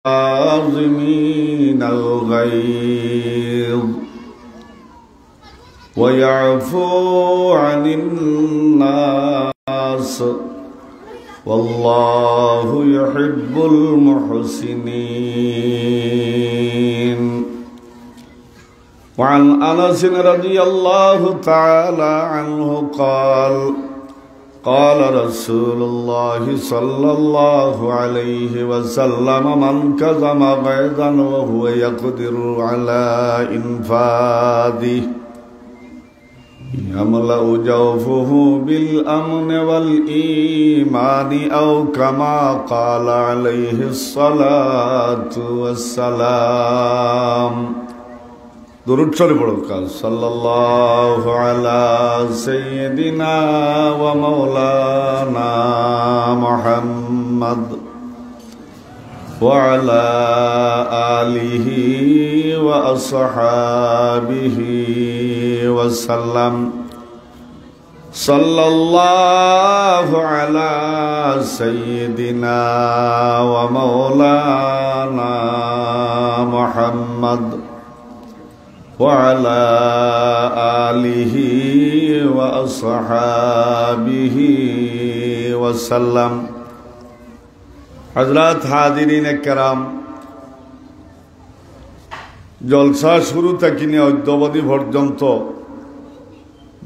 الكاظمين الغيظ ويعفو عن الناس والله يحب المحسنين. وعن أنس رضي الله تعالى عنه قال قال رسول الله صلى الله عليه وسلم من كظم غيظا وهو يقدر على إنفاذه يملأ جوفه بالأمن والإيمان أو كما قال عليه الصلاة والسلام. درود شريف পড়ো সাল্লাল্লাহু আলা সাইয়্যিদিনা ওয়া মাওলানা মুহাম্মদ ওয়া আলা আলিহি ওয়া আসহাবিহি ওয়া সাল্লাম। সাল্লাল্লাহু আলা সাইয়্যিদিনা ওয়া মাওলানা মুহাম্মদ وعلى آله وأصحابه وسلم. حضرات حاضرین کرام, জলসা শুরু থেকে নিয়ে অদ্যাবধি পর্যন্ত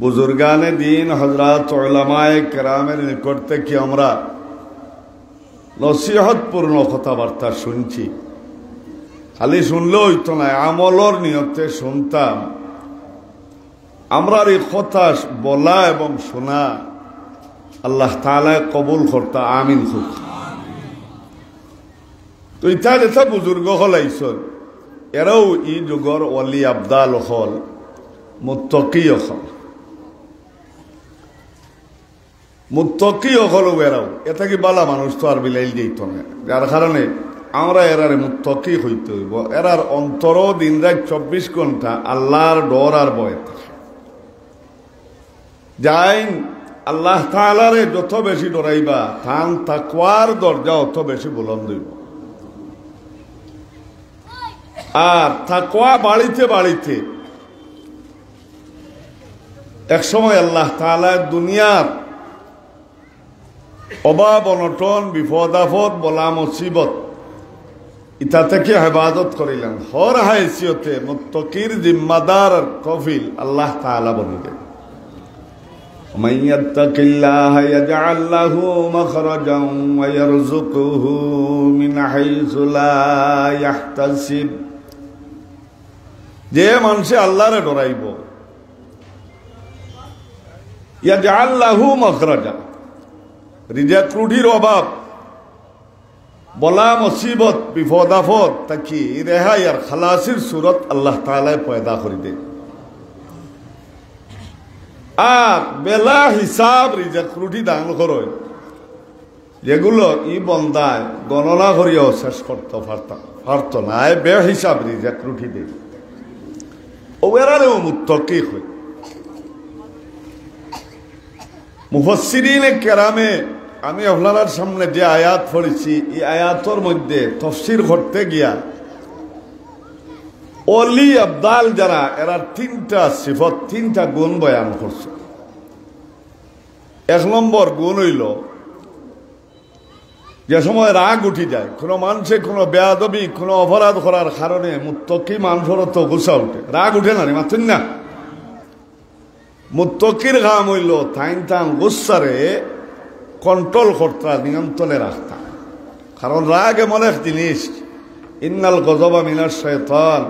বুজুর্গানে দিন হযরত উলামায়ে কেরামের নিকট থেকে আমরা নসিহতপূর্ণ কথাবার্তা শুনছি। খালি শুনলেও হইতো না, আমলর নিয়তে শুনতাম। আমরা এই কথা বলা এবং শোনা আল্লাহ তাআলা কবুল করতা, আমিন খুব। তো ইতা যেটা বুজুর্গ হল আইসন, এরাও ই যুগর ওয়ালি আবদাল হল, মুত্তাকি হল, মুত্তাকি হল এরাও। এটা কি বালা মানুষ তো আর বিলাইল যেত না, যার কারণে আমরা এরারে মুত্তাকি হইতে হইব। এরার অন্তর দিন রাত 24 ঘন্টা আল্লাহর ডর আর ভয় থাকে। যাইন আল্লাহ তাআলারে যত বেশি ডরাইবা, তান তাকওয়ার দরজা অত বেশি বুলন্দ হইব। আর তাকওয়া বাড়িতে বাড়িতে এক সময় আল্লাহ তাআলা দুনিয়ার অভাব অনটন, বিপদ আপদ, বলা মুসিবত ইতা থেকে হেফাজত করিলেন। হর হাইসিয়তে মুত্তাকির জিম্মাদার কফিল আল্লাহ তাআলা বলিলেন, মান ইয়াত্তাকিল্লাহ ইয়াজআল লাহু মাখরাজান ওয়া ইয়ারযুকুহু মিন হাইসু লা ইয়াহতাসিব। যে মানুষে আল্লাহরে ডরাইব, ইয়াজআল লাহু মাখরাজা, রিজিক রুটির অভাব, বলা মুসিবত, বিপদ আপদ তাকি রেহাই আর খালাসির সুরত আল্লাহ তাআলা পয়দা করে দেন। আর বেলা হিসাব রিজিক রুটি দান করয়, যেগুলো ই বন্দায় গণনা করিয়াও শেষ করতে পারত না, বে হিসাব রিজিক রুটি দেন। ওরাও মুত্তাকি হয়। মুফাসসিরিনে কেরামে আমি আপনার সামনে যে আয়াত পড়েছি, এই আয়াতর মধ্যে তাফসীর করতে গিয়া ওলি আবদাল যারা, এরা তিনটা সিফত, তিনটা গুণ বয়ান করছে। এক নম্বর গুণ হইল, যে সময় রাগ উঠি যায়, কোনো মানুষে কোনো বেয়াদবি, কোনো অপরাধ করার কারণে মুত্তাকি মানুষের তো গুসা উঠে, রাগ উঠে না, মাথুন না। মুত্তাকির কাম হইল থাইন থান গুসারে কন্ট্রোল করতা, নিয়ন্ত্রণে রাখতা। কারণ রাগ এমন এক জিনিস, ইন্নাল গযবা মিনাশ শাইতান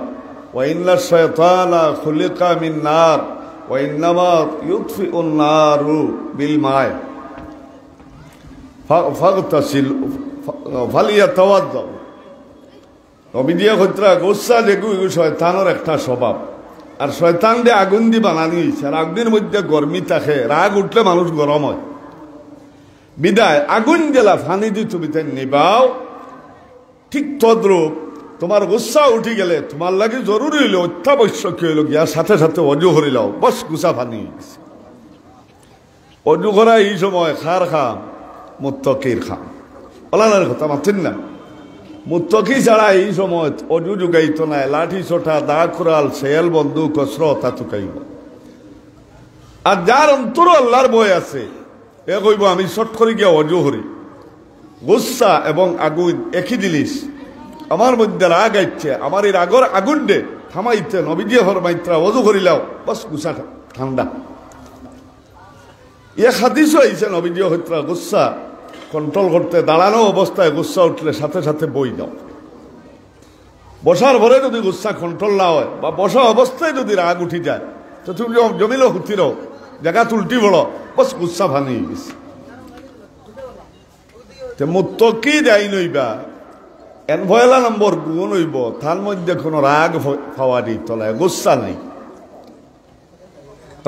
ওয়া ইন্নাশ শাইতানা খুলিকা মিন নার ওয়া ইন্নামা ইউতফিউন নারু বিল মায় ফাগতাসিল ফালিয়াতাওয়াদ্দা। নবীজিয়া কইতরা গুসা যেগু শয়তানের একটা স্বভাব, আর শয়তান দিয়ে আগুন দিয়ে বানানি হয়েছে, আর আগুনের মধ্যে গরমি থাকে, রাগ উঠলে মানুষ গরম হয়। বিদায় আগুন গেলা ফানি দিয়ে তুমি তাই নিবাও, ঠিক তদ্রূপ তোমার গুসা উঠি গেলে তোমার লাগে জরুরি হইলে, অত্যাবশ্যকীয় হইল গিয়া সাথে সাথে অজু করিলাও, বস গুসা ফানি হয়ে গেছে। অজু করা এই সময় খার খাম, মুত্তাকির খাম। ওলানার কথা মাতেন না। মুত্তকি ছাড়া এই সময় অজু যুগাইত নাই, লাঠি ছোটা, দা কুড়াল, শেয়াল, বন্দুক, অস্ত্র তা চুকাইব। আর যার অন্তর আল্লাহর ভয় আছে এ কইব আমি শট করে গিয়া অজু হরি। গুসা এবং আগুন একই জিনিস। আমার মধ্যে রাগ আইছে, আমার এই রাগর আগুন দে থামাইতে নবীজি ফরমাইত্রা অজু করিলাও বস গুসা ঠান্ডা। হাদিসও আইছে নবীজি হইত্রা গুসা কন্ট্রোল করতে, দাঁড়ানো অবস্থায় গুসা উঠলে সাথে সাথে বই দাও। বসার পরে যদি গুসা কন্ট্রোল না হয় বা বসা অবস্থায় যদি রাগ উঠি যায় তো তুমি জমিল হুতির জায়গা তুলটি বড় বস গুসা ভানি গেছে। মুত্তকি যাই নইবা এন ভয়লা নম্বর গুণ হইব তার মধ্যে কোনো রাগ পাওয়া নেই, তলায় গুসা নেই।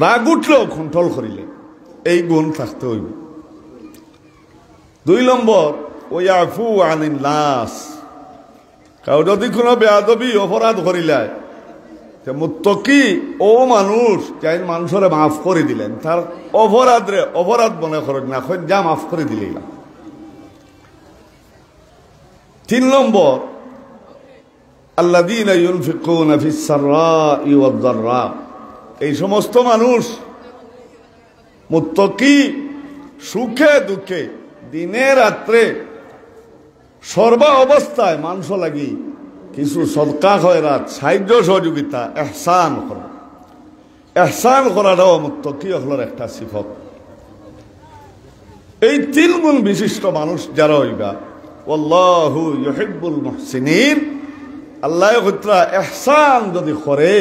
রাগ উঠলেও কন্ট্রোল করিলে এই গুণ থাকতে হইব। 2 নম্বর ওয়াফু আনিন নাস, কাউ যদি কোনো বেয়াদবি অপরাধ করিলায় মুত্তকি ও মানুষ যাই মানুষরে মাফ করে দিলেন, তার অপরাধ মনে করেন না, যা মাফ করে দিলেই। 3 নম্বর আল্লাযীনা ইউনফিকুনা ফিস সাররাই ওয়াদ দাররা, এই সমস্ত মানুষ মুত্তকি সুখে দুঃখে দিনে রাত্রে সর্বা অবস্থায় মানুষ লাগি কিছু সদকা খয়রাত, সাহায্য সহযোগিতা, ইহসান করা। ইহসান করাটাও মুত্তকি হলোর একটা সিফত। এই 3 গুণ বিশিষ্ট মানুষ যারা হইবা আল্লাহু ইউহিব্বুল মুহসিনিন, আল্লাহ কইত্রা ইহসান যদি করে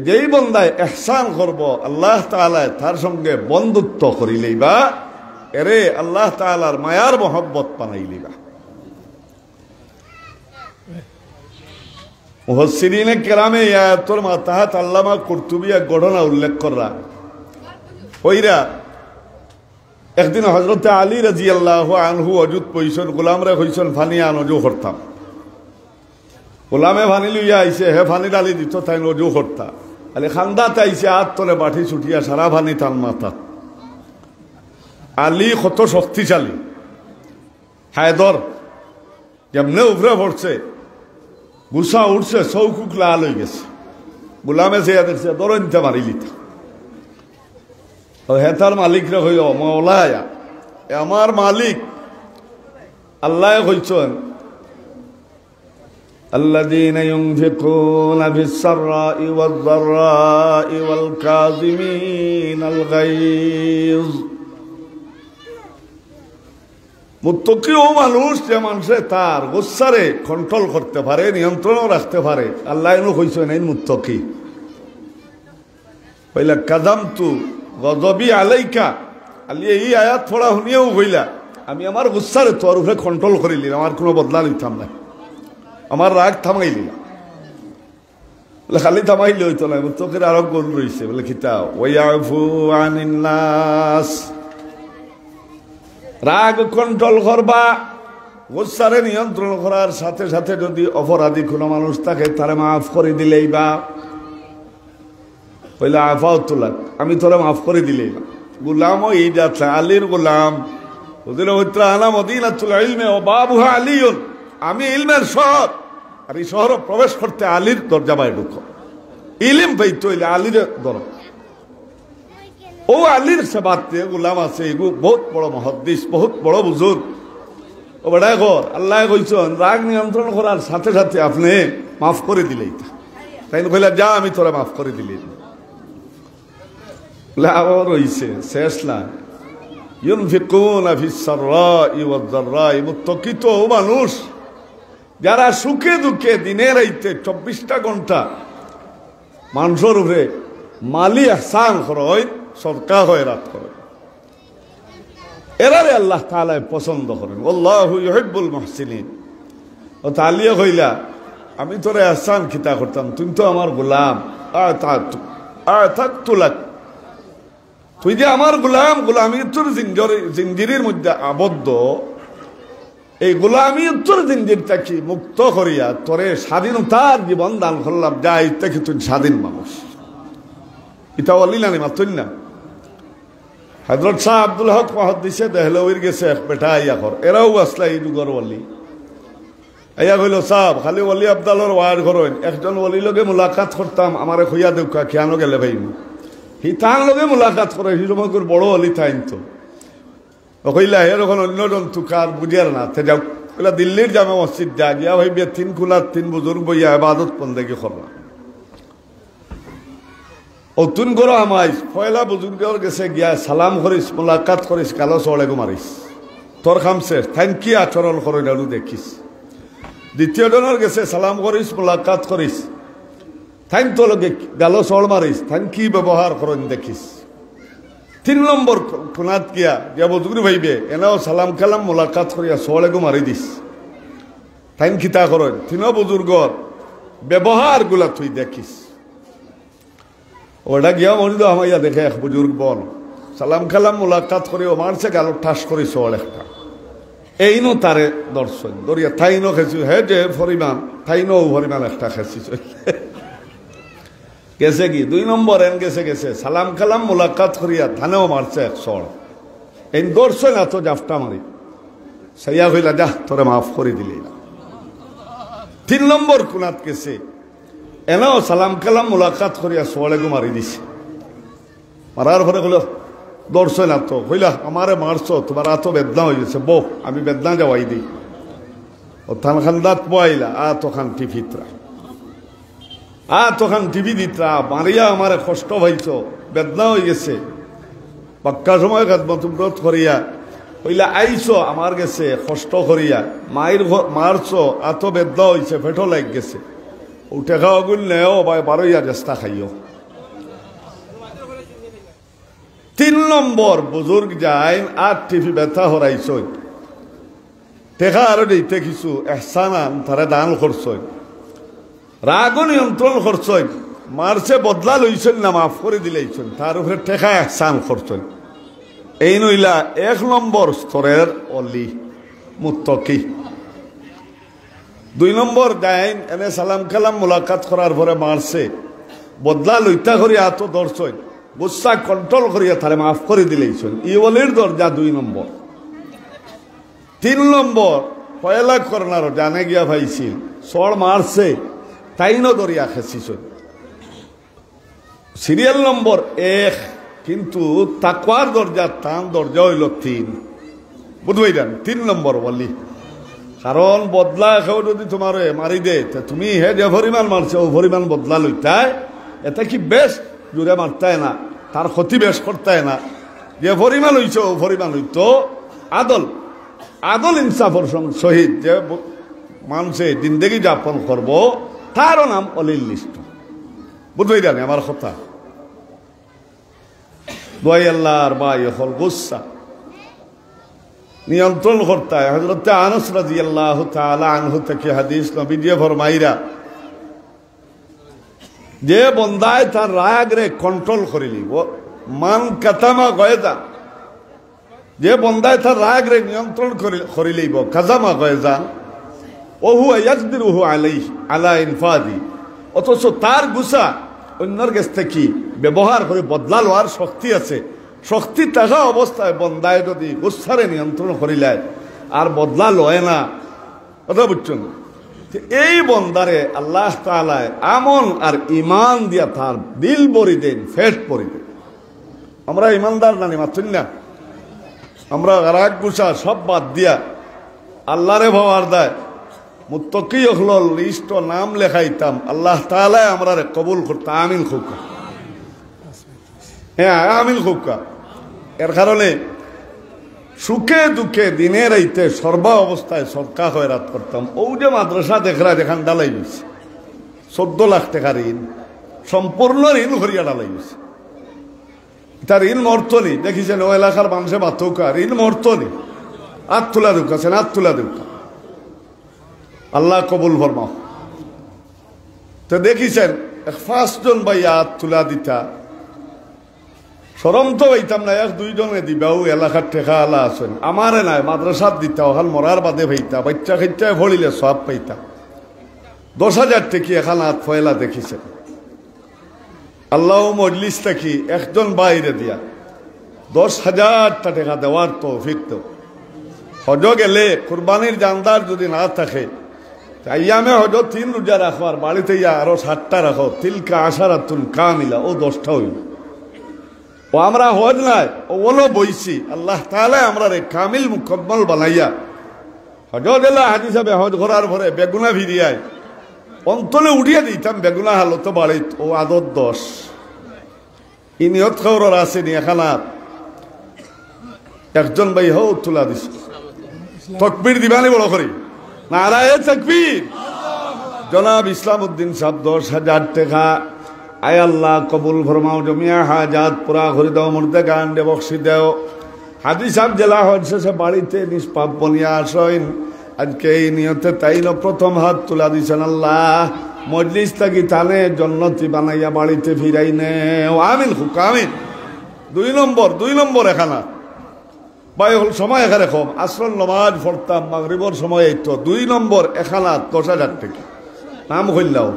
যেই বন্দায় ইহসান করব আল্লাহ তাআলা তার সঙ্গে বন্ধুত্ব করিলেইবা, এরে আল্লাহ তাআলার মায়ার মহব্বত পানাইলিবা। মুফাসসিরিনে কেরামে এই আয়াতের মাতাহাত আল্লামা কুরতুবী এক ঘটনা উল্লেখ করা ওইরা একদিন হযরতে আলী রাদিয়াল্লাহু আনহু অজুত পয়সন গোলামরে কইছেন ফানি আন অজু করতাম। গোলামে ফানি লইয়া আইছে, হে ফানি ডালি দিত তাই অজু করতা। আলে খান্দাতে আইছে হাত তলে বাটি ছুটিয়া সারা ফানি টান মাথা। আলী কত শক্তিশালী, হায়দর যেমনে উপরে পড়ছে গুসা উঠছে, চৌকুক লাল হয়ে গেছে। গোলামে যে দেখছে দরনতে মারিলিতা। হেতার মালিকরে হইল মওলায়া, আমার মালিক আল্লাহ কইছেন আল্লাযীনা ইউনফিকুনা ফিস সাররাই ওয়াদ দাররাই ওয়াল কাযিমিনাল গায়জ। মুত্তকি ও মানুষ যে মানুষে তার গুসারে কন্ট্রোল করতে পারে, নিয়ন্ত্রণও রাখতে পারে। আল্লাহ এনু কইছেন এই মুত্তকি কইলা কাদামতু গজবি আলাইকা। আল্লাহ এই আয়াত পড়া শুনিয়েও কইলা আমি আমার গুসারে তোর উপরে কন্ট্রোল করিলি, আমার কোনো বদলা নিতাম না, আমার রাগ থামাইলি না। বলে খালি থামাইলে হইতো না, মুত্তকির আরো গুণ রয়েছে। বলে কিতা ওয়াফু আনিন নাস, রাগ কন্ট্রোল করবা, গুসারে নিয়ন্ত্রণ করার সাথে সাথে যদি অপরাধী কোনো মানুষ থাকে তারে মাফ করে দিলেই বা বলে আফাও তোলাক, আমি তোরা মাফ করে দিলেই বা। গুলামও এই যাচ্ছে আলীর গোলাম ওদের আনা মদিনাতুল ইলমে ও বাবুহা আলীউন, আমি ইলমের শহর, আর এই শহর প্রবেশ করতে আলীর দরজা বাই ঢুকো। ইলম পাইতে হইলে আলীর দর, ও আলীর সেবাতে গোলাম আছে, এগু বহুত বড় মুহাদ্দিস, বহুত বড় বুজুর্গ। ও বেড়া ঘর আল্লাহ কইছেন রাগ নিয়ন্ত্রণ করার সাথে সাথে আপনি মাফ করে দিলেই, তাই কইলা যা আমি তোরা মাফ করে দিলি। আবার রইছে শেষ লাইন ইউনফিকুনা ফিস সাররাই ওয়াদ দাররাই, মুত্তাকি তো ও মানুষ যারা সুখে দুঃখে দিনে রাইতে 24টা ঘন্টা মানুষের উপরে মালি ইহসান করে, সদকা খয়রাত করে, এরারে আল্লাহ তাআলা পছন্দ করেন। আল্লাহু ইউহিব্বুল মুহসিনিন। ও তালিয়া কইলা আমি তোরে ইহসান খিতা করতাম, তুমি তো আমার গোলাম, আতাতুলাক, তুই যে আমার গোলাম, গোলামি তোর জিঞ্জিরের মধ্যে আবদ্ধ, এই গোলামি তোর জিঞ্জিরটাকে মুক্ত করিয়া তোরে স্বাধীনতার জীবন দান করলাম, যা ইত্যাকি তুই স্বাধীন মানুষ। এটা বললি না মাতুন না। হযরত শাহ আব্দুল হক মুহাদ্দিসে দেহলউইর গেছে এক বেটা ইয়া কর, এরাও আসলা এই যুগর বললি। এয়া কইল সাহ খালি অলি আবদালর ওয়ার করেন একজন অলির লগে মুলাকাত করতাম আমারে খুইয়া দেখা কেন গেলে ভাই হি তার লগে মুলাকাত করে হিরমকুর বড় অলি থাইন তো কইলা এরকম অন্যজন তুকার বুঝিয়ার না তে যাও কইলা দিল্লির জামে মসজিদ যা গিয়া ভাইবে 3 খুলার 3 বুজুর্গ বইয়া ইবাদত বন্দেগি করলাম অতুন করো আমায় পয়লা বুজুর্গর গেছে গিয়া সালাম করিস মুলাকাত করিস কালো চড়ে মারিস তোর খাম শেষ থাইন কি আচরণ করে না দেখিস দ্বিতীয় জনের গেছে সালাম করিস মুলাকাত করিস থাইন তো লগে গালো চড় মারিস থাইন কি ব্যবহার করেন দেখিস 3 নম্বর কোনাত গিয়া গিয়া বুজুর্গ ভাইবে এনাও সালাম কালাম মুলাকাত করিয়া চড়ে মারি দিস থাইন খিতা করেন 3 বুজুর্গর ব্যবহার গুলা তুই দেখিস ওটা গিয়া মনে তো আমাইয়া দেখে এক বুজুর্গ বল সালাম কালাম মুলাকাত করে ও মারছে গালো ঠাস করে চল একটা এইনো তারে দর্শন দরিয়া থাইনো খেছি হে যে পরিমাণ থাইনো পরিমাণ একটা খেছি গেছে কি 2 নম্বর এন গেছে সালাম কালাম মুলাকাত করিয়া থানেও মারছে এক চল এই দর্শন এত জাফটা মারি সাইয়া হইলা যা তোরে মাফ করে দিলি না 3 নম্বর কোনাত গেছে এনাও সালাম কালাম মুলাকাত করিয়া সোয়ালে মারি দিছে মারার পরে হলো দর্শে না তো হইলা আমারে মারছো তোমার এত বেদনা হয়ে গেছে বউ আমি বেদনা যাওয়াই দিই ও থান খান দাঁত পাইলা তখন টিভিতরা তখন টিভি দিতরা মারিয়া আমারে কষ্ট হয়েছ বেদনা হয়ে গেছে পাক্কা সময় খাদমত করিয়া হইলা আইছো আমার গেছে কষ্ট করিয়া মায়ের মারছো এত বেদনা হয়েছে পেটো লাগ গেছে উঠে খাওয়া গুল নেও বা 12,000 রাস্তা খাইও 3 নম্বর বুজুর্গ যায় আর টিভি ব্যথা হরাইছ টেকা আরো দিতে কিছু এহসানান তারা দান করছই রাগ নিয়ন্ত্রণ করছই মারছে বদলা লইছেন না মাফ করে দিলেইছেন তার উপরে টেকা এহসান করছই এই নইলা 1 নম্বর স্তরের অলি মুত্তাকি 2 নম্বর ডাইন এনে সালাম কালাম মুলাকাত করার পরে মারছে বদলা লইতা করিয়া এত দর্শন গুসা কন্ট্রোল করিয়া তারে মাফ করে দিলেইছেন ই অলির দরজা 2 নম্বর 3 নম্বর পয়লা করনার জানে গিয়া ভাইছিল সর মারছে তাইনো দরিয়া খেছিছেন সিরিয়াল নম্বর 1 কিন্তু তাকওয়ার দরজা তান দরজা হইল 3 বুঝবাইলেন 3 নম্বর বলি কারণ বদলা কেউ যদি তোমার মারি দে তুমি হে যে পরিমাণ মারছে ও পরিমাণ বদলা লইতায় এটা কি বেশ জুড়ে মারতায় না তার ক্ষতি বেশ করতায় না যে পরিমাণ হইছে ও পরিমাণ হইতো আদল ইনসাফর সহিত যে মানুষে জিন্দেগি যাপন করব তারও নাম অলির লিস্ট বুঝবই জানি আমার কথা দোয়াই আল্লাহর বাই হল গুসা নিয়ন্ত্রণ করতে হয় হযরত আনাস রাদিয়াল্লাহু তাআলা আনহু থেকে হাদিস নবী দিয়ে ফরমাইরা যে বন্দায় তার রাগ রে কন্ট্রোল করে লিব মান কাতামা গয়দা যে বন্দায় তার রাগ রে নিয়ন্ত্রণ করে লিব কাজামা গয়জা ও হুয়া ইয়াকদিরুহু আলাইহি আলা ইনফাদি অথচ তার গুসা অন্যর কাছ থেকে ব্যবহার করে বদলা লওয়ার শক্তি আছে শক্তি থাকা অবস্থায় বন্দায় যদি গুসারে নিয়ন্ত্রণ করিলায় আর বদলা লয় না কথা বুঝছেন এই বন্দারে আল্লাহ তাআলায় আমন আর ইমান দিয়া তার দিল ভরি দেন ফেট ভরি দেন আমরা ইমানদার নানি মাতুন না আমরা রাগ গুসা সব বাদ দিয়া আল্লাহরে ভাবার দেয় মুত্তাকি হল লিস্ট নাম লেখাইতাম আল্লাহ তাআলায় আমরা কবুল করতে আমিন খুকা হ্যাঁ আমিন খুকা এর কারণে সুখে দুঃখে দিনে রাইতে সর্বা অবস্থায় সরকা খয়রাত করতাম ও যে মাদ্রাসা দেখরা যেখান ডালাই গেছে 14 লাখ টাকা ঋণ সম্পূর্ণ ঋণ করিয়া ডালাই গেছে তার ঋণ মর্তনি দেখিছেন ও এলাকার মানুষে মাথৌকা ঋণ মর্তনি আত তুলা দুকাছেন আত তুলা দুকা আল্লাহ কবুল ফরমাও তো দেখিছেন 5 জন ভাইয়া আত তুলা দিতা সরম তো হইতাম না 1-2 জনে দিবাও এলাকার টেকা আলা আছেন আমারে নাই মাদ্রাসাত দিতা ওখান মরার বাদে ভাইতা বাচ্চা খাইতে ভরিলে সব পাইতা 10,000 টাকি এখান হাত ফয়লা দেখিছেন আল্লাহ মজলিস থাকি একজন বাইরে দিয়া 10,000 টাকা দেওয়ার তৌফিক তো হজ গেলে কুরবানির জানদার যদি না থাকে আইয়ামে হয়তো 3 রোজা রাখো আর বাড়িতে ইয়া আরো 7টা রাখো, তিলকা আশারাতুন কামিলা, ও 10টা হইল। ও আমরা হজ নাই ওগুলো বইছি, আল্লাহ তাআলা আমরা রে কামিল মুকম্মল বানাইয়া হজ দিলা। হাজি সাহেব হজ করার পরে বেগুনা ভিড়িয়ায় অন্তলে উঠিয়ে দিতাম বেগুনা হালত বাড়িত, ও আদত 10 ই নিয়ত খবর আছে নি এখানা একজন ভাই হো তুলা দিস তকবীর দিবানি বড় করি, নারায়ে তাকবীর। জনাব ইসলাম উদ্দিন সাহেব 10,000 টাকা। আয় আল্লাহ কবুল ফরমাও, জমিয়া হাজাত পুরা করে দাও, মুর্দে গান্ডে বক্সি দেও। হাজি সাহেব জেলা হজ শেষে বাড়িতে নিষ্পাপ বনিয়া আসেন, আজকে এই নিয়তে তাইল প্রথম হাত তুলা দিছেন। আল্লাহ মজলিস থাকি তানে জন্নতি বানাইয়া বাড়িতে ফিরাই নে, আমিন হুক আমিন। 2 নম্বর এখানা ভাই হল সময় এখানে কম, আসর নমাজ পড়তাম মাগরিবর সময়, এই তো 2 নম্বর এখানা 10,000 টাকা। নাম হইলাও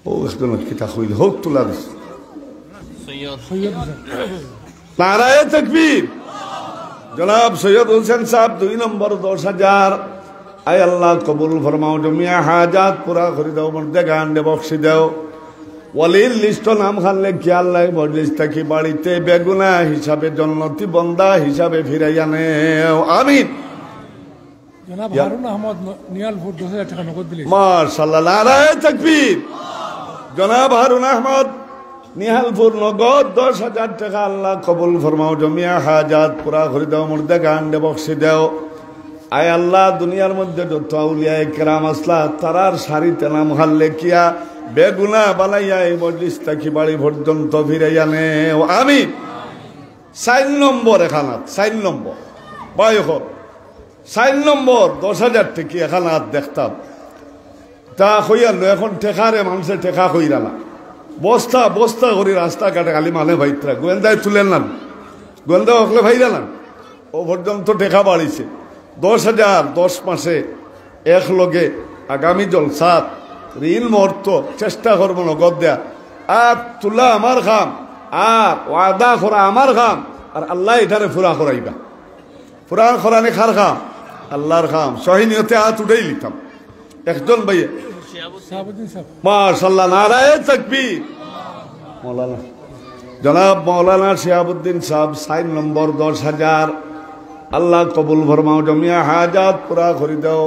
ও কিতা হইল হোক তুলা দিস, নারায়ে তাকবীর। জনাব সৈয়দ হোসেন সাহেব 2 নম্বর 10,000। আয় আল্লাহ কবুল ফরমাও, জমিয়া হাজাত পুরা করে দাও, মর্দে গান্ডে বক্সি দাও। ওয়ালির লিস্ট নাম খানলে কি আল্লাহ মজলিস থাকি বাড়িতে বেগুনা হিসাবে জন্নতি বন্দা হিসাবে ফিরাইয়া নেও, আমিন। জনাব হারুন আহমদ নিয়ালপুর 10,000 টাকা নগদ দিলেন, মাশাআল্লাহ, নারায়ে তাকবীর। জনাব হারুন আহমদ নিহালপুর নগদ 10,000 টাকা। আল্লাহ কবুল ফরমাও, জমিয়া হাজাত পুরা করে দাও, মুর্দে গান্ডে বক্সি দাও। আয় আল্লাহ দুনিয়ার মধ্যে যত আউলিয়া কেরাম আসলা তারার সারিতে নাম হারলে কিয়া বেগুনা বানাইয়া এই মজলিস থাকি বাড়ি পর্যন্ত ফিরাইয়া নেও, আমিন। 4 নম্বর এখানাত 4 নম্বর ভাই হোক 4 নম্বর 10,000 টাকা এখানাত দেখতাম তা হইয়াল। এখন টেকারে মানুষে টেকা হইরা না, বস্তা বস্তা করি রাস্তাঘাটে খালি মানে ভাইতরা গোয়েন্দায় তুলেন না, গোয়েন্দা হকলে ভাইরা না, ও পর্যন্ত টেকা বাড়িছে। 10,000 10 মাসে এক লগে আগামী জলসাত ঋণ মর্ত চেষ্টা করবো নগদ দেয়া, আর তুলা আমার খাম, আর ওয়াদা করা আমার খাম, আর আল্লাহ এটারে ফুরা করাইবা। ফুরা করানি খার খাম, আল্লাহর খাম। সহিনিয়তে হাত উঠেই লিখতাম। একজন ভাই মাশাআল্লাহ, নারায়ে তাকবীর। মৌলানা জনাব মৌলানা শিহাবুদ্দিন সাহেব 4 নম্বর 10,000। আল্লাহ কবুল ফরমাও, জমিয়া হাজাত পুরা করে দাও।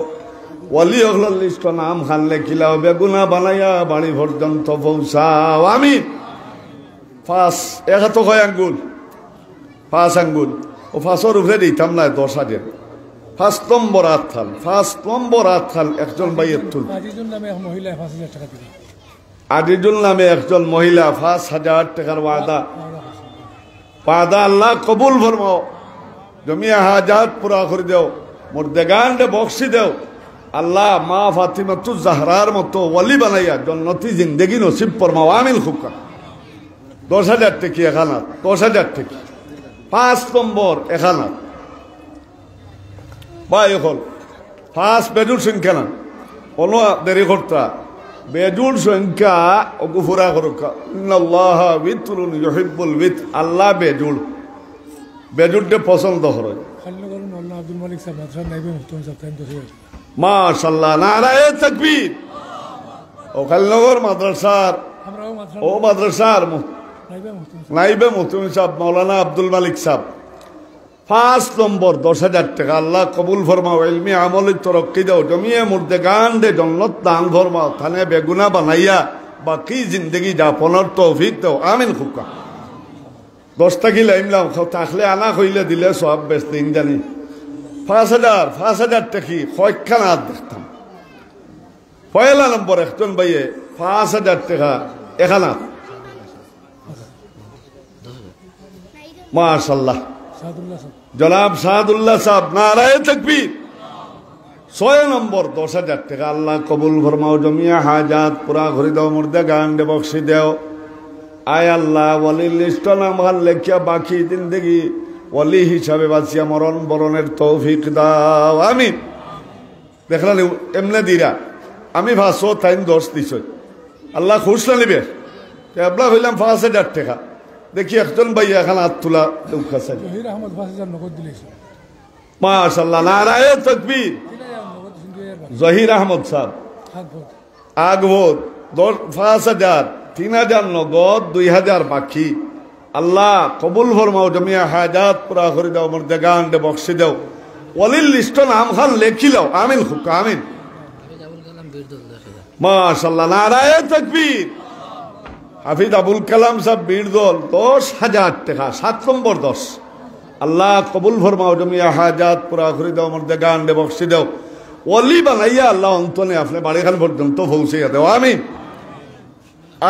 ওয়ালি হকলার লিস্ট নাম খানলে খিলাও, বেগুনা বানাইয়া বাড়ি পর্যন্ত পৌঁছাও, আমিন। 5 1 কয় আঙ্গুল 5 আঙ্গুল, ও 5-এর উপরে দিতাম না 10,000। 5 নম্বর আতখাল 5 নম্বর আতখাল একজন ভাইয়ের তুল। আজিজুল নামে এক মহিলা 5,000 টাকা দিলেন, আজিজুল নামে একজন মহিলা 5,000 টাকার ওয়াদা আল্লাহ কবুল ফরমাও, জমিয়া হাজাত পুরা করে দেও, মুর্দেগান্ডে বক্সি দেও। আল্লাহ মা ফাতিমাতুজ জাহরার মতো ওয়ালি বানাইয়া জন্নতি জিন্দেগি নসিব ফরমাও, আমিন খুকা। 10,000 টাকা এখানাত 10,000 টাকা। 5 নম্বর এখানাত ভাই হল 5 বেজুর সংখ্যা না, কোনো দেরি করতা বেজুর সংখ্যা অগুফুরা করুকা। ইন্নাল্লাহা বিতরুন ইউহিব্বুল বিত, আল্লাহ বেজুর বেজুরকে পছন্দ করে। খালিনগর মোল্লা আব্দুল মালিক সাহেব মাদ্রাসা নাইবে মুফতি সাহেব 10,000 মাশাআল্লাহ, নারায়ে তাকবীর। ও খালিনগর মাদ্রাসার আমরাও মাদ্রাসা ও মাদ্রাসার নাইবে মুফতি নাইবে মুফতি সাহেব মৌলানা আব্দুল মালিক সাহেব 5 নম্বর 10,000 টাকা। আল্লাহ কবুল ফরমাও, ইলমি আমলি তরক্কি দাও, জমিয়ে মুর্দে গান্ডে জন্নত দান ফরমাও, থানে বেগুনা বানাইয়া বাকি জিন্দগি যাপনের তৌফিক দাও, আমিন খুকা। 10 টাকা লাইমলাম থাকলে আনা কইলে দিলে সব বেশ দিন জানি। 5,000 টাকি কয়খান হাত দেখতাম। 1 নম্বর একজন ভাইয়ে 5,000 টাকা এখানা মাশাআল্লাহ। জনাব সাদুল্লাহ সাহেব, নারায়ে তাকবীর। 6 নম্বর 10,000 টাকা। আল্লাহ কবুল ফরমাও, জমিয়া হাজাত পুরা করে দাও, মুর্দে গান্ডে বক্সি দেও। আয় আল্লাহ ওয়ালির লিস্ট নাম লেখিয়া বাকি জিন্দেগি ওয়ালি হিসাবে বাঁচিয়া মরণ বরণের তৌফিক দাও, আমিন। দেখলেন এমনে দিরা আমি 500 তাইন 10 দিছ, আল্লাহ খুশ না নিবে। আপনার হইলাম 5,000 টাকা। দেখি একজন ভাই এখন হাত তোলা জহির আহমদ 5,000 নগদ দিলেন, মাশাআল্লাহ, নারায়ে তাকবীর। জহির আহমদ সাহেব আগভোট আগভোট 5,000, 3,000 নগদ, 2,000 বাকি। আল্লাহ কবুল ফরমাও, জমিয়া হাজাত পুরা করে দাও, মোর দেগান দে বক্সি দাও, ওলির লিস্ট নাম খান লেখি লাও। আমিন খুব আমিন। মাশাআল্লাহ, নারায়ে তাকবীর। হাফিজ আবুল কালাম সাহেব বীরদল 10,000 টাকা, 7 নম্বর 10। আল্লাহ কবুল ফরমাও, জমিয়া হাজাত পুরা করে দাও, মোর দেগান দে বক্সি দাও, ওলি বানাইয়া আল্লাহ অন্তনে আপনি বাড়িখান পর্যন্ত পৌঁছাইয়া দেও। আমিন।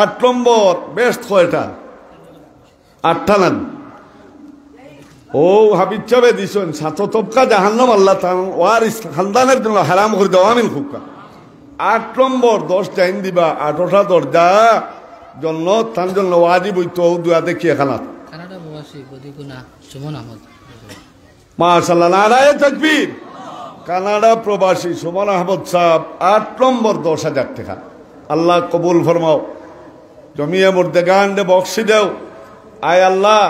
8 নম্বর বেস্ট কয়টা? 8টা নাম। ও হাবিব চাবে দিছেন ছাত্র তবকা জাহান্নাম আল্লাহ তার ওয়ারিস খানদানের জন্য হারাম করে দাও। আমিন খুবকা। 8 নম্বর 10 টাইম দিবা, 8টা দরজা জন্য তার জন্য ওয়াজিব হইতো দুয়া দেখিয়ে খানাত। কানাডা প্রবাসী বদিগুনা সুমন আহমদ। মাশাআল্লাহ, নারায়ে তাকবীর। কানাডা প্রবাসী সুমন আহমদ সাহেব 8 নম্বর 10,000 টাকা। আল্লাহ কবুল ফরমাও, জমিয়ে মুর্দেগান দে বক্সি দেও। আয় আল্লাহ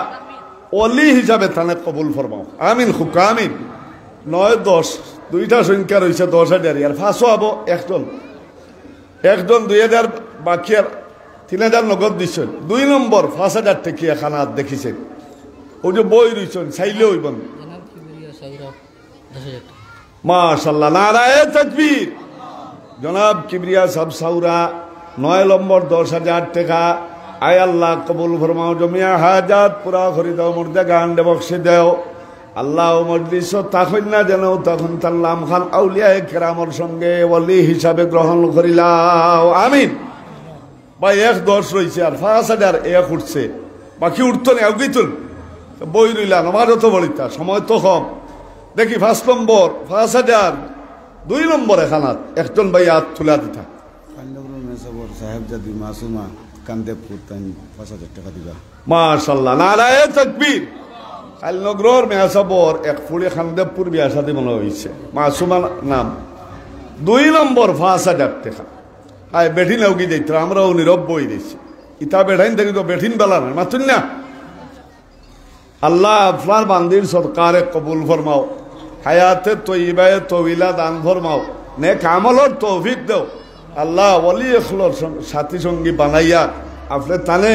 অলি হিসাবে তানে কবুল ফরমাও। আমিন খুব আমিন। 9, 10 দুইটা সংখ্যা রয়েছে 10,000 আর 500 হবো একজন 2,000 বাকি আর 3,000 নগদ দিচ্ছেন। 2 নম্বর 5,000 টেকিয়া খানাত দেখিছেন। ওই যে বই রয়েছেন চাইলে হইবেন। মাশাআল্লাহ, নারায়ে তাকবীর। জনাব কিবরিয়া সাহেব সাউরা 9 নম্বর 10,000 টাকা। আয় আল্লাহ কবুল ফরমাও, জমিয়া হাজাত পুরা করে দাও, মুর্দা গান দে বক্সে দেও। আল্লাহ মজলিস তখন না যেন তখন তাল্লাম খান আউলিয়া কেরামর সঙ্গে ওলি হিসাবে গ্রহণ করিলাও। আমিন। ভাই 1-10 রয়েছে আর 5,000 উঠছে, বাকি উঠতো না গিতুন বই রইলাম। আমারও তো বলিতা সময় তো কম। দেখি 5 নম্বর 5,000, 2 নম্বর এখানাত একজন ভাই হাত তুলা দিতা। সাহেবজাদি মাসুমা কান্দেপুর 5,000 টাকা দিবা। মাশাআল্লাহ, নারায়ে তাকবীর। কালনগর মেয়াসাবর এক ফুড়ে খান্দেপুর বিয়া সাথে মনে হয়েছে, মাসুমা নাম। 2 নম্বর 5,000 টাকা। আয় বেঠিন উগি দিত, আমরাও নীরব বই দিয়েছি। ইতা বেঠাইন থেকে তো বেঠিন বেলা নয় মাতুন না। আল্লাহ আপনার বান্দির সরকারে কবুল ফরমাও, হায়াতে তৈবায়ে তবিলা দান ফরমাও, নেক আমলর তৌফিক দেও। আল্লাহ ওলি এখলর সাথী সঙ্গী বানাইয়া আপনি তানে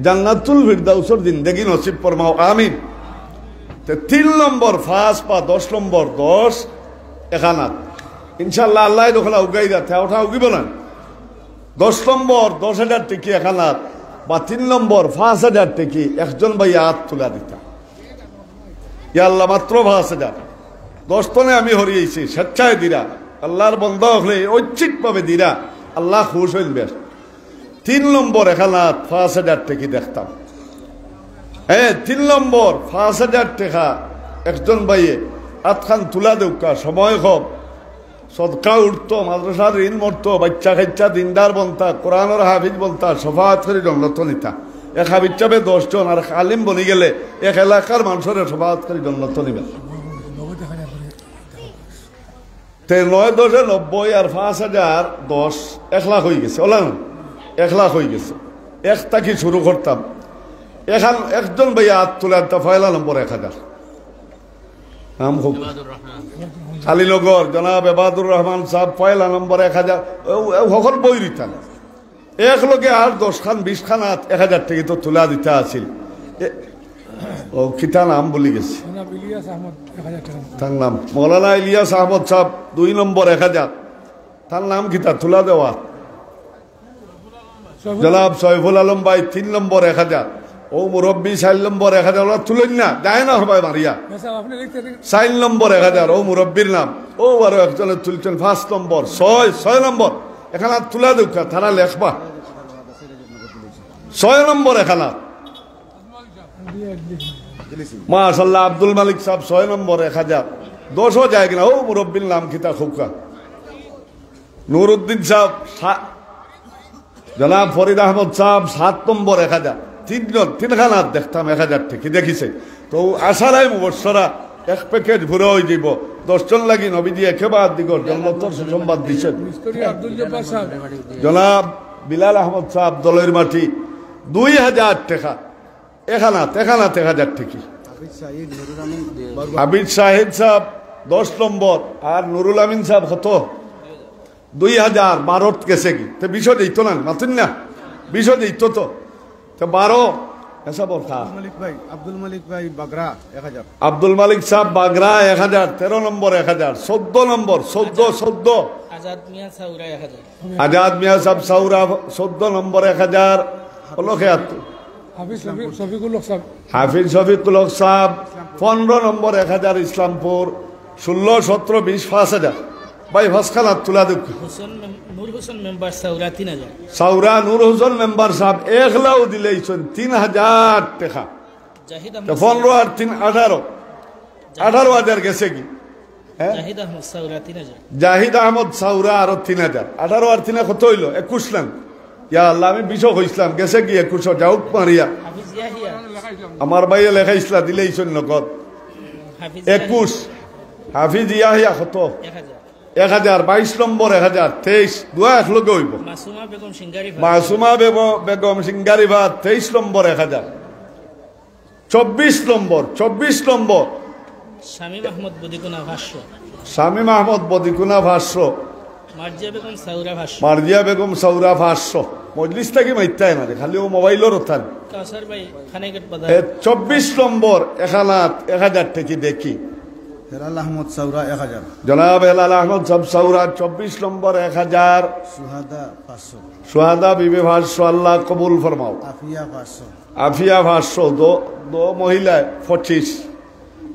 জান্নাতুল ফিরদাউসের জিন্দেগি নসিব ফরমাও। আমিন। 3 নম্বর 5 বা 10 নম্বর 10 এখানাত ইনশাআল্লাহ আল্লাহ দোকান উগাই দা ওঠা উগিব না। 10 নম্বর 10,000 টিকি এখানাত বা 3 নম্বর 5,000 টিকি একজন ভাই হাত তুলা দিতা। ইয়া আল্লাহ মাত্র 5,000 10 তনে আমি হরিয়েছি স্বেচ্ছায় দিরা। আল্লাহর বন্ধা হলে ঐচ্ছিকভাবে দিরা, আল্লাহ খুশ হইল বেশ। 3 নম্বর এখানাত 5,000 টিকি দেখতাম। হ্যাঁ 3 নম্বর 5,000 টাকা একজন ভাইয়ে আতখান তুলা দেউকা। সময় কম, সদকা উঠতো, মাদ্রাসার ঋণ মরতো, বাচ্চা খাচ্চা দিনদার বনতা, কোরআনের হাফিজ বনতা, সফাত করে জন্নত নিতা। এক হাফিজ চাবে 10 জন আর আলিম বনি গেলে এক এলাকার মানুষের সফাত করে জন্নত নিবেন। 9, 10, 90 আর 5,000 10 1 লাখ হয়ে গেছে। ওলা 1 লাখ হয়ে গেছে। এক তাকি শুরু করতাম। এখন একজন ভাই হাত তুলে পয়লা নম্বর 1,000 নাম হোক খালিনগর জনাব এবাদুর রহমান সাহেব পয়লা নম্বর 1,000 সকল বই দিতাম। এক লোকে আর 10 খান 20 খান 1,000 টাকা তো তুলা দিতে আছিল। ও কিতা নাম বলি গেছে তার নাম মৌলানা ইলিয়াস আহমদ সাহেব 2 নম্বর 1,000 তার নাম কিতা তুলা দেওয়া। জনাব সৈফুল আলম ভাই 3 নম্বর 1,000। ও মুরব্বী 4 নম্বর 1,000 ওরা তুলেন না যায় না সবাই মারিয়া। 4 নম্বর 1,000 ও মুরব্বীর নাম। ও আরো একজনে তুলছেন 5 নম্বর 6 নম্বর এখানে তুলা দেখা তারা লেখবা। 6 নম্বর এখানে মাশাআল্লাহ আব্দুল মালিক সাহেব 6 নম্বর 1,000 10ও যায় কিনা। ও মুরব্বীর নাম কিতা খুবকা নুরুদ্দিন সাহেব। জনাব ফরিদ আহমদ সাহেব 7 নম্বর 1,000। 3খানাত দেখতাম 1,000 টাকা দেখিছে তো আশারাই মুবসরা এক প্যাকেজ ভরে হয়ে যাব। 10 জন লাগি নবী দিয়ে একেবারে দিগর জন্মতর সুসংবাদ দিচ্ছেন। জনাব বিলাল আহমদ সাহেব দলের মাটি 2,000 টাকা এখানাত 1,000 টাকা। হাবিব শাহিদ সাহেব 10 নম্বর আর নুরুল আমিন সাহেব কত 2012 গেছে কি তো 20 দিত না মাতুন না 20 দিত তো 12 এসব খা মালিক ভাই আব্দুল মালিক ভাই বাগরা 1000 আব্দুল মালিক সাহেব বাগরা 1000 13 নম্বর 1000 14 নম্বর 14 আজাদ মিয়া সাউরা 1000 আজাদ মিয়া সাহেব সাউরা 14 নম্বর 1000 হলো খেয়াত হাফিজ শফিকুল হক সাহেব হাফিজ শফিকুল হক সাহেব 15 নম্বর 1000 ইসলামপুর 16 17 20 5000 ভাই ফাসখানা তুলা দুঃখ নূর হোসেন মেম্বার সাউরা 3000 সাউরা নূর হোসেন মেম্বার সাহেব একলাও দিলেইছেন 3000 টাকা জাহিদ তো আহমদ 15 আর 3 18,000 গেছে কি হ্যাঁ জাহিদ আহমদ সাউরা 3000 জাহিদ আহমদ সাউরা আরো 3000 18 আর 3 কত হইল 21 লাখ ইয়া আল্লাহ আমি 20 কইছিলাম গেছে কি 21 যাওক মারিয়া হাফিজ ইয়াহিয়া আমার ভাইয়ে লেখাইছিলা দিলেইছেন নগদ হাফিজ 21 হাফিজ ইয়াহিয়া কত 1000 22 নম্বর 1023 দুয়া এক লগে হইব মাসুমা বেগম সিঙ্গারি মাসুমা বেগম সিঙ্গারি ভাত 23 নম্বর 1000 24 নম্বর শামীম আহমদ বদিকুনা ভাষ্য শামীম আহমদ বদিকুনা ভাষ্য মার্জিয়া বেগম সাউরা ভাষ্য মার্জিয়া বেগম সাউরা ভাষ্য মজলিস থেকে মাইতাই না খালি ও মোবাইলের ওথান কাউসার ভাই খানাইগেট বাজার 24 নম্বর 1000 থেকে দেখি হেলাল আহমদ সাউরা 1000 জনাব হেলাল আহমদ সাহেব সাউরা 24 নম্বর 1000 সুহাদা 500 সুহাদা বিবি ভাষ্য আল্লাহ কবুল ফরমাও আফিয়া 500 আফিয়া ভাষ্য দো মহিলা 25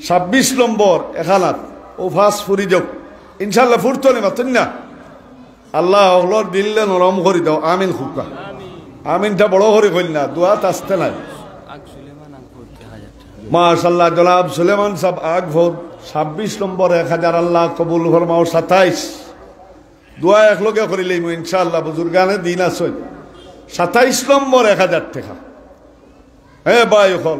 26 নম্বর 1000 ও ফাস ফুরি যোগ ইনশাআল্লাহ ফুরতো নেবা তুই না আল্লাহ ওগুলোর দিল্লে নরম করে দাও আমিন খুকা আমিনটা বড় করে কইল না দোয়া আসতে নাই মাশাআল্লাহ জনাব সুলেমান সাহেব আগ ভোট 26 নম্বর 1000 আল্লাহ কবুল ফরমাও 27 দোয়া একলগে করিলেই ইনশাআল্লাহ বুজুর্গানে দিন আছে 27 নম্বর 1000 টাকা হ্যাঁ ভাই হল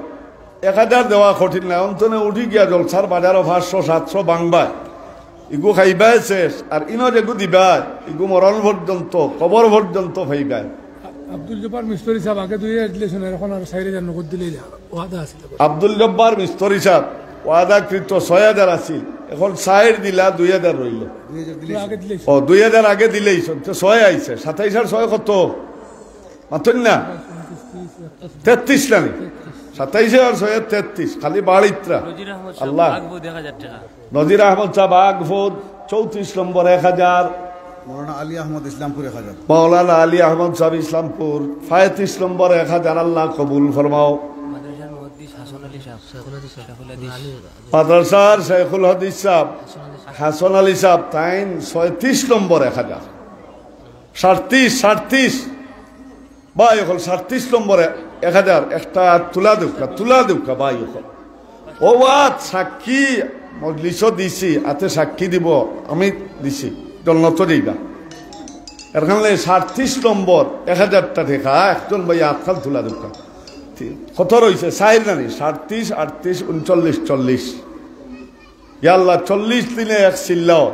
1000 দেওয়া কঠিন না অন্তনে উঠি গিয়া জলসার বাজারও 500 700 বাংবায় ইগু খাইবাই শেষ আর ইনো যেগু দিবাই ইগু মরণ পর্যন্ত কবর পর্যন্ত ফাইবাই আব্দুল জব্বার মিস্ত্রি সাহেব আগে 2000 দিলেছেন এখন আর 4000 নগদ দিলেই ওয়াদা আছে আব্দুল জব্বার মিস্ত্রি সাহেব ওয়াদাকৃত 6000 আছিল এখন 60 দিলা 2000 রইল 2000 দিলে আগে দিলেছেন ও 2000 আগে দিলেই তো 6 আইছে 27 আর 6 কত মাতুন না 33 না 27 আর 6 33 খালি বাড়িত্রা আল্লাহ নজির আহমদ সাহেব আগভোদ 34 নম্বর 1000 মাওলানা আলী আহমদ ইসলামপুর 1000 মাওলানা আলী আহমদ সাহেব ইসলামপুর 35 নম্বর 1000 আল্লাহ কবুল ফরমাও মাদ্রাসার শেখুল হাদিস সাহেব হাসান আলী সাহেব তাইন 36 নম্বর 1000 37 ভাই হল 37 নম্বরে 1000 একটা তুলা দেউকা ভাই হল ও বাত সাক্ষী মজলিসও দিছি আতে সাক্ষী দিব আমি দিছি জন্নত দিবা এর কারণে 37 নম্বর 1000টা ঠেকা একজন ভাই আটখাল তুলা দেউকা কত রয়েছে সাইর নানি 37 38 39 40 ইয়াল্লাহ 40 দিনে এক চিল্লাও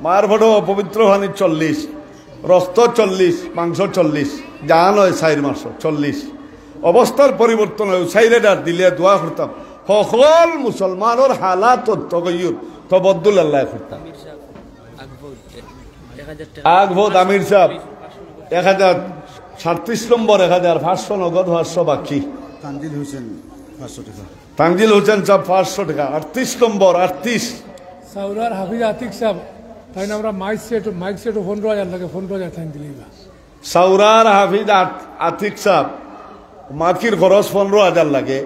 মার ভোট পবিত্র ভানি 40 রক্ত 40 মাংস 40 জান হয় 4 মাস 40 অবস্থার পরিবর্তন হয় 4000 দিলে দোয়া করতাম সকল মুসলমানের হালাত তগয়ুর তবদ্দুল আল্লাহ করতাম আগভোদ আমির সাহেব 1037 নম্বর 1500 নগদ 500 বাকি তানজিল হোসেন 500 টাকা তানজিল হোসেন সাহেব 500 টাকা 38 নম্বর 38 সাউরার হাফিজ আতিক সাহেব তাই না আমরা মাইক সেট 15000 লাগে 15000 টাকা দিলেই বা সাউরার হাফিজ আতিক সাহেব মাকির খরচ 15000 লাগে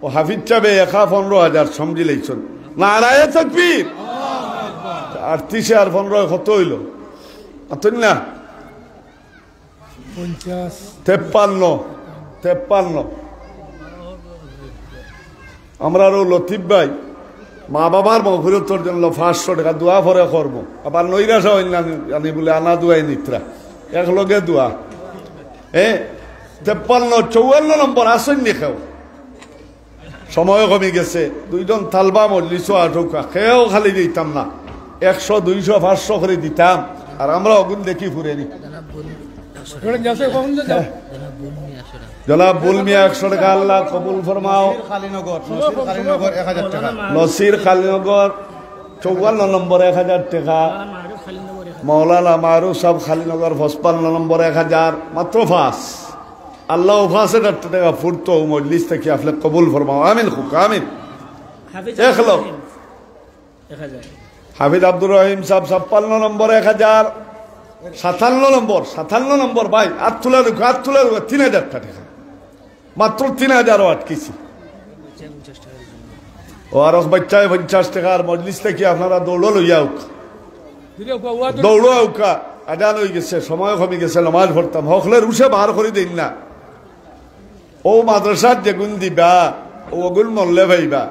ও হাফিজ সাহেবে একা 15000 সমঝি লইছেন নারায়ে তাকবীর 38 আর 15 কত হইল আতন না 50 53 আমরা লতিফ ভাই মা বাবার মগফিরতর জন্য 500 টাকা দোয়া পরে করবো আবার নৈরাশা হইল না বলে আনা দোয়াই নিত্রা একলগে দোয়া 53 নম্বর আসেন নি খেও সময় কমে গেছে দুইজন তালবা মজলিসও আটকা খেয়েও খালি দিতাম না 100 200 500 করে দিতাম আর আমরা অগুন দেখি ফুরে নি জনাব বুলমিয়া 100 টাকা আল্লাহ কবুল ফরমাও খালিনগর 1000 টাকা নসির খালিনগর 54 নম্বর 1000 টাকা মৌলানা মারুফ সাহেব খালিনগর 55 নম্বর 1000 মাত্র ফাঁস আল্লাহ ফাঁসে টাকা ফুটতো মজলিস থেকে আপনি কবুল ফরমাও আমিন খুব আমিন হাফিজ এক লোক। 1000 হাফিজ আব্দুর রহিম সাহেব 56 নম্বর 1000 57 নম্বর ভাই আর তুলে রেখো 3000 টাকা মাত্র 3000 আটকেছি 50 টাকার জন্য ও আর বাচ্চায় 50 টাকার মজলিস থেকে আপনারা দৌড়ো লইয়া উক দিলে ওয়া তো দৌড়ো উকা আজান হয়ে গেছে সময় কমে গেছে নামাজ পড়তাম হকলের উঠে বার করে দিন না ও মাদ্রাসার যেগুন দিবা ও ওগুন মল্লে ভাইবা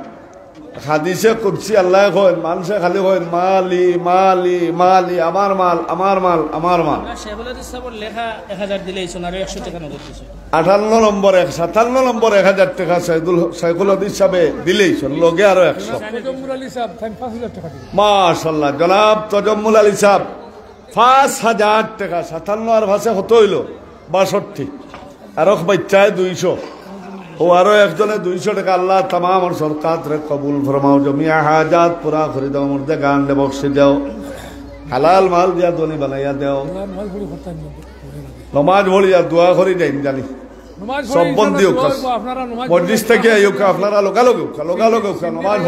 হাদিসে কুদসি আল্লাহ কয় মানুষে খালি কয় মালি মালি মালি আমার মাল আমার মাল আমার মাল শেখুল হাদিস সাহেবের লেখা 1000 দিলেই সোনার 100 টাকা নগদ দিছে 58 নম্বর 57 নম্বর 1000 টাকা সাইকুল হাদিস সাহেবে দিলেই লগে আরো 100 তজম্মুল আলী সাহেব 5000 টাকা দিলেন মাশাআল্লাহ জনাব তজম্মুল আলী সাহেব 5000 টাকা 57 আর ভাষে কত হইল 62 আর এক বাচ্চায় 200 ও আরো একজনে 200 টাকা আল্লাহ তামাম সরকার রে কবুল ফরমাও জমিয়া হাজাত পুরা করে দাও মুর্দে গান দে বক্সে দাও হালাল মাল দিয়া দনি বানাইয়া দাও নামাজ পড়ি করতেন নমাজ ভরিয়া দোয়া করি দেন জানি নামাজ সব বন্দি হোক আপনারা নামাজ মজলিস থেকে আইও আপনারা লোকালোক নমাজ